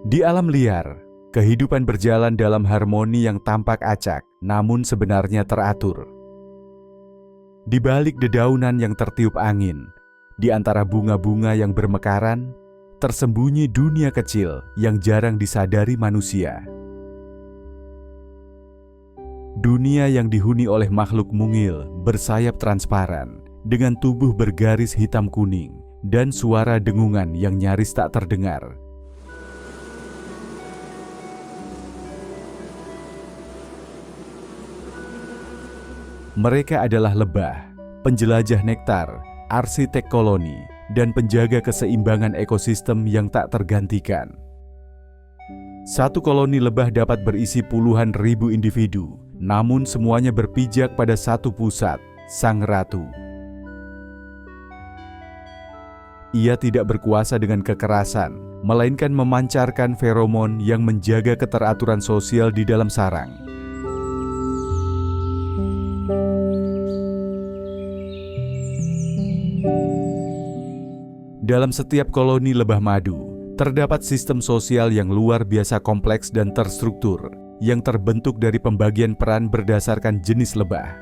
Di alam liar, kehidupan berjalan dalam harmoni yang tampak acak, namun sebenarnya teratur. Di balik dedaunan yang tertiup angin, di antara bunga-bunga yang bermekaran, tersembunyi dunia kecil yang jarang disadari manusia. Dunia yang dihuni oleh makhluk mungil bersayap transparan, dengan tubuh bergaris hitam kuning, dan suara dengungan yang nyaris tak terdengar. Mereka adalah lebah, penjelajah nektar, arsitek koloni, dan penjaga keseimbangan ekosistem yang tak tergantikan. Satu koloni lebah dapat berisi puluhan ribu individu, namun semuanya berpijak pada satu pusat, sang ratu. Ia tidak berkuasa dengan kekerasan, melainkan memancarkan feromon yang menjaga keteraturan sosial di dalam sarang. Dalam setiap koloni lebah madu, terdapat sistem sosial yang luar biasa kompleks dan terstruktur, yang terbentuk dari pembagian peran berdasarkan jenis lebah.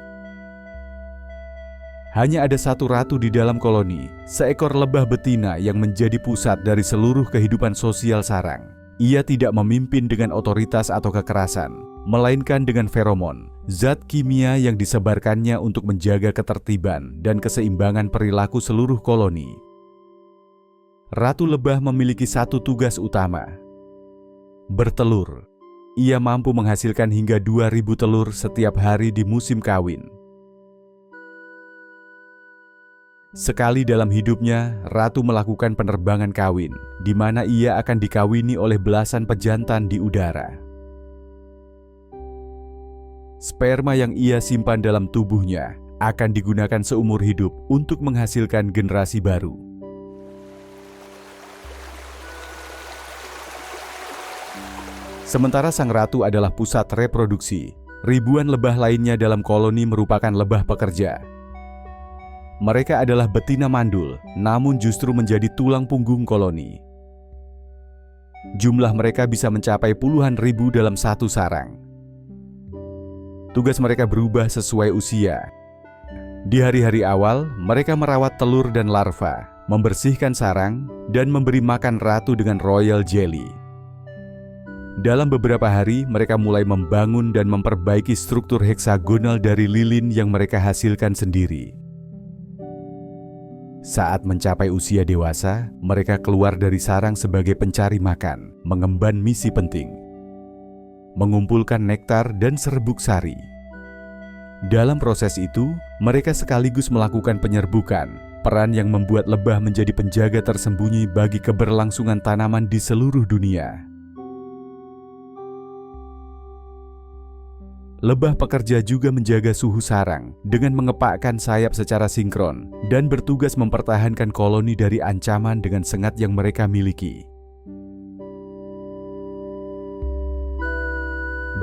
Hanya ada satu ratu di dalam koloni, seekor lebah betina yang menjadi pusat dari seluruh kehidupan sosial sarang. Ia tidak memimpin dengan otoritas atau kekerasan, melainkan dengan feromon, zat kimia yang disebarkannya untuk menjaga ketertiban dan keseimbangan perilaku seluruh koloni. Ratu lebah memiliki satu tugas utama: bertelur. Ia mampu menghasilkan hingga 2000 telur setiap hari di musim kawin. Sekali dalam hidupnya, ratu melakukan penerbangan kawin, di mana ia akan dikawini oleh belasan pejantan di udara. Sperma yang ia simpan dalam tubuhnya akan digunakan seumur hidup untuk menghasilkan generasi baru. Sementara sang ratu adalah pusat reproduksi, ribuan lebah lainnya dalam koloni merupakan lebah pekerja. Mereka adalah betina mandul, namun justru menjadi tulang punggung koloni. Jumlah mereka bisa mencapai puluhan ribu dalam satu sarang. Tugas mereka berubah sesuai usia. Di hari-hari awal, mereka merawat telur dan larva, membersihkan sarang, dan memberi makan ratu dengan royal jelly. Dalam beberapa hari, mereka mulai membangun dan memperbaiki struktur heksagonal dari lilin yang mereka hasilkan sendiri. Saat mencapai usia dewasa, mereka keluar dari sarang sebagai pencari makan, mengemban misi penting: mengumpulkan nektar dan serbuk sari. Dalam proses itu, mereka sekaligus melakukan penyerbukan, peran yang membuat lebah menjadi penjaga tersembunyi bagi keberlangsungan tanaman di seluruh dunia. Lebah pekerja juga menjaga suhu sarang dengan mengepakkan sayap secara sinkron dan bertugas mempertahankan koloni dari ancaman dengan sengat yang mereka miliki.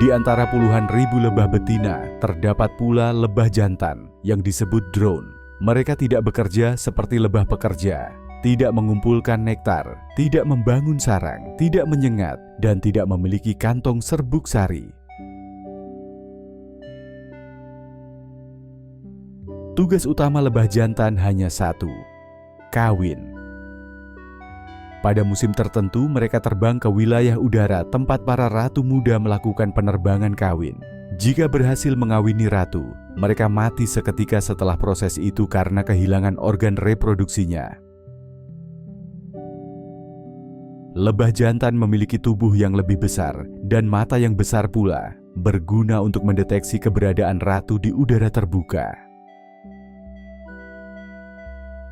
Di antara puluhan ribu lebah betina, terdapat pula lebah jantan yang disebut drone. Mereka tidak bekerja seperti lebah pekerja, tidak mengumpulkan nektar, tidak membangun sarang, tidak menyengat, dan tidak memiliki kantong serbuk sari. Tugas utama lebah jantan hanya satu: kawin. Pada musim tertentu, mereka terbang ke wilayah udara tempat para ratu muda melakukan penerbangan kawin. Jika berhasil mengawini ratu, mereka mati seketika setelah proses itu karena kehilangan organ reproduksinya. Lebah jantan memiliki tubuh yang lebih besar dan mata yang besar pula, berguna untuk mendeteksi keberadaan ratu di udara terbuka.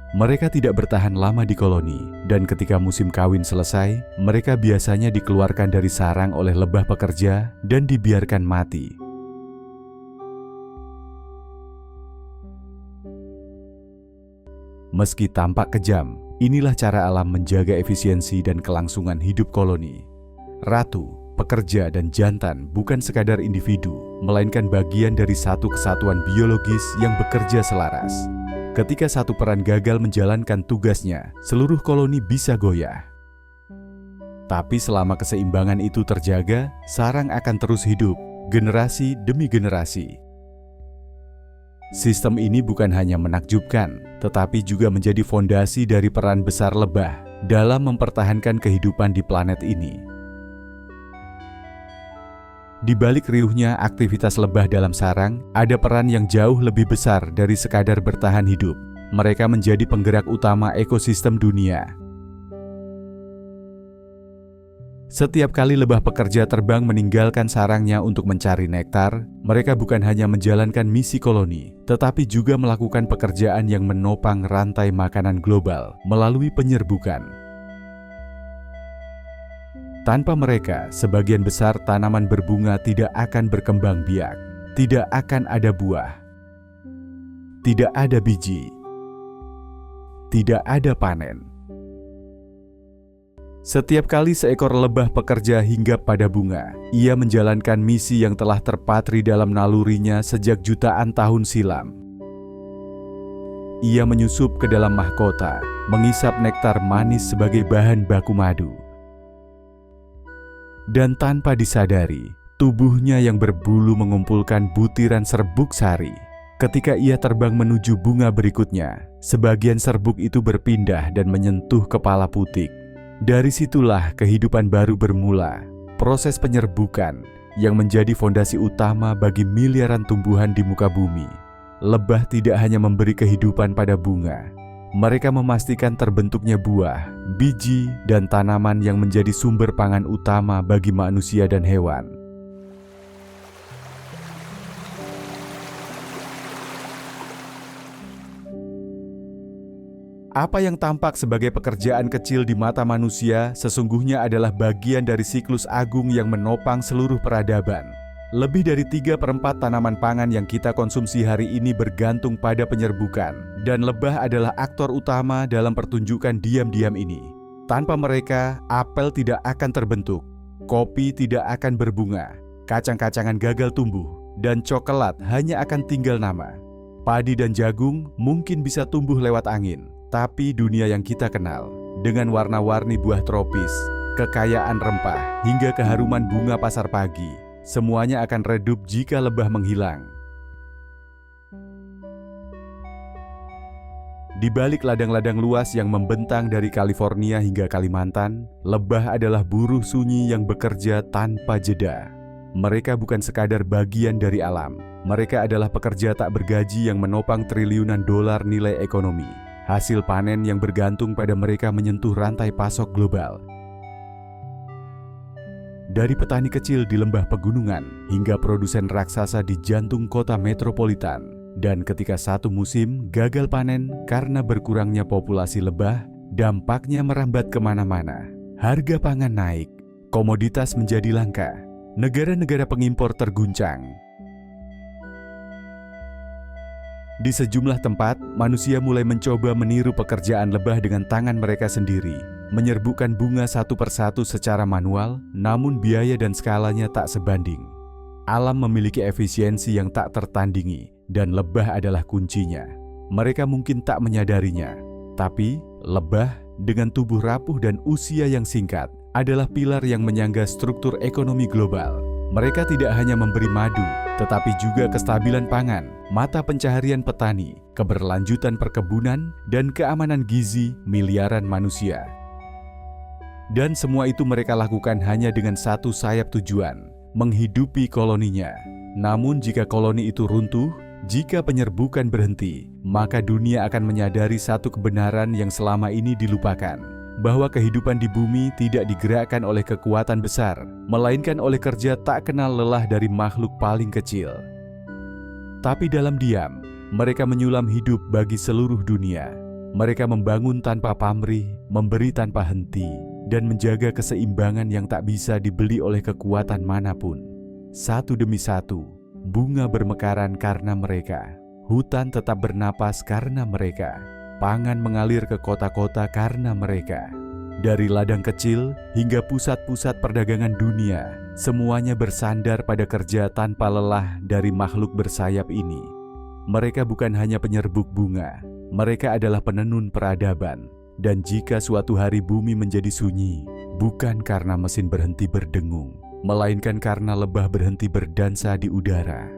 Mereka tidak bertahan lama di koloni, dan ketika musim kawin selesai, mereka biasanya dikeluarkan dari sarang oleh lebah pekerja dan dibiarkan mati. Meski tampak kejam, inilah cara alam menjaga efisiensi dan kelangsungan hidup koloni. Ratu, pekerja, dan jantan bukan sekadar individu, melainkan bagian dari satu kesatuan biologis yang bekerja selaras. Ketika satu peran gagal menjalankan tugasnya, seluruh koloni bisa goyah. Tapi selama keseimbangan itu terjaga, sarang akan terus hidup, generasi demi generasi. Sistem ini bukan hanya menakjubkan, tetapi juga menjadi fondasi dari peran besar lebah dalam mempertahankan kehidupan di planet ini. Di balik riuhnya aktivitas lebah dalam sarang, ada peran yang jauh lebih besar dari sekadar bertahan hidup. Mereka menjadi penggerak utama ekosistem dunia. Setiap kali lebah pekerja terbang meninggalkan sarangnya untuk mencari nektar, mereka bukan hanya menjalankan misi koloni, tetapi juga melakukan pekerjaan yang menopang rantai makanan global melalui penyerbukan. Tanpa mereka, sebagian besar tanaman berbunga tidak akan berkembang biak, tidak akan ada buah, tidak ada biji, tidak ada panen. Setiap kali seekor lebah pekerja hinggap pada bunga, ia menjalankan misi yang telah terpatri dalam nalurinya sejak jutaan tahun silam. Ia menyusup ke dalam mahkota, mengisap nektar manis sebagai bahan baku madu. Dan tanpa disadari, tubuhnya yang berbulu mengumpulkan butiran serbuk sari. Ketika ia terbang menuju bunga berikutnya, sebagian serbuk itu berpindah dan menyentuh kepala putik. Dari situlah kehidupan baru bermula, proses penyerbukan yang menjadi fondasi utama bagi miliaran tumbuhan di muka bumi. Lebah tidak hanya memberi kehidupan pada bunga, mereka memastikan terbentuknya buah, biji, dan tanaman yang menjadi sumber pangan utama bagi manusia dan hewan. Apa yang tampak sebagai pekerjaan kecil di mata manusia sesungguhnya adalah bagian dari siklus agung yang menopang seluruh peradaban. Lebih dari 3/4 tanaman pangan yang kita konsumsi hari ini bergantung pada penyerbukan, dan lebah adalah aktor utama dalam pertunjukan diam-diam ini. Tanpa mereka, apel tidak akan terbentuk, kopi tidak akan berbunga, kacang-kacangan gagal tumbuh, dan coklat hanya akan tinggal nama. Padi dan jagung mungkin bisa tumbuh lewat angin, tapi dunia yang kita kenal, dengan warna-warni buah tropis, kekayaan rempah, hingga keharuman bunga pasar pagi, semuanya akan redup jika lebah menghilang. Di balik ladang-ladang luas yang membentang dari California hingga Kalimantan, lebah adalah buruh sunyi yang bekerja tanpa jeda. Mereka bukan sekadar bagian dari alam, mereka adalah pekerja tak bergaji yang menopang triliunan dolar nilai ekonomi. Hasil panen yang bergantung pada mereka menyentuh rantai pasok global. Dari petani kecil di lembah pegunungan hingga produsen raksasa di jantung kota metropolitan. Dan ketika satu musim gagal panen karena berkurangnya populasi lebah, dampaknya merambat kemana-mana. Harga pangan naik, komoditas menjadi langka, negara-negara pengimpor terguncang. Di sejumlah tempat, manusia mulai mencoba meniru pekerjaan lebah dengan tangan mereka sendiri, menyerbukkan bunga satu persatu secara manual, namun biaya dan skalanya tak sebanding. Alam memiliki efisiensi yang tak tertandingi, dan lebah adalah kuncinya. Mereka mungkin tak menyadarinya, tapi lebah dengan tubuh rapuh dan usia yang singkat adalah pilar yang menyangga struktur ekonomi global. Mereka tidak hanya memberi madu, tetapi juga kestabilan pangan, mata pencaharian petani, keberlanjutan perkebunan, dan keamanan gizi miliaran manusia. Dan semua itu mereka lakukan hanya dengan satu sayap tujuan, menghidupi koloninya. Namun jika koloni itu runtuh, jika penyerbukan berhenti, maka dunia akan menyadari satu kebenaran yang selama ini dilupakan, bahwa kehidupan di bumi tidak digerakkan oleh kekuatan besar, melainkan oleh kerja tak kenal lelah dari makhluk paling kecil. Tapi dalam diam, mereka menyulam hidup bagi seluruh dunia. Mereka membangun tanpa pamrih, memberi tanpa henti, dan menjaga keseimbangan yang tak bisa dibeli oleh kekuatan manapun. Satu demi satu, bunga bermekaran karena mereka, hutan tetap bernapas karena mereka, pangan mengalir ke kota-kota karena mereka. Dari ladang kecil hingga pusat-pusat perdagangan dunia, semuanya bersandar pada kerja tanpa lelah dari makhluk bersayap ini. Mereka bukan hanya penyerbuk bunga, Mereka adalah penenun peradaban. Dan jika suatu hari bumi menjadi sunyi, bukan karena mesin berhenti berdengung, melainkan karena lebah berhenti berdansa di udara,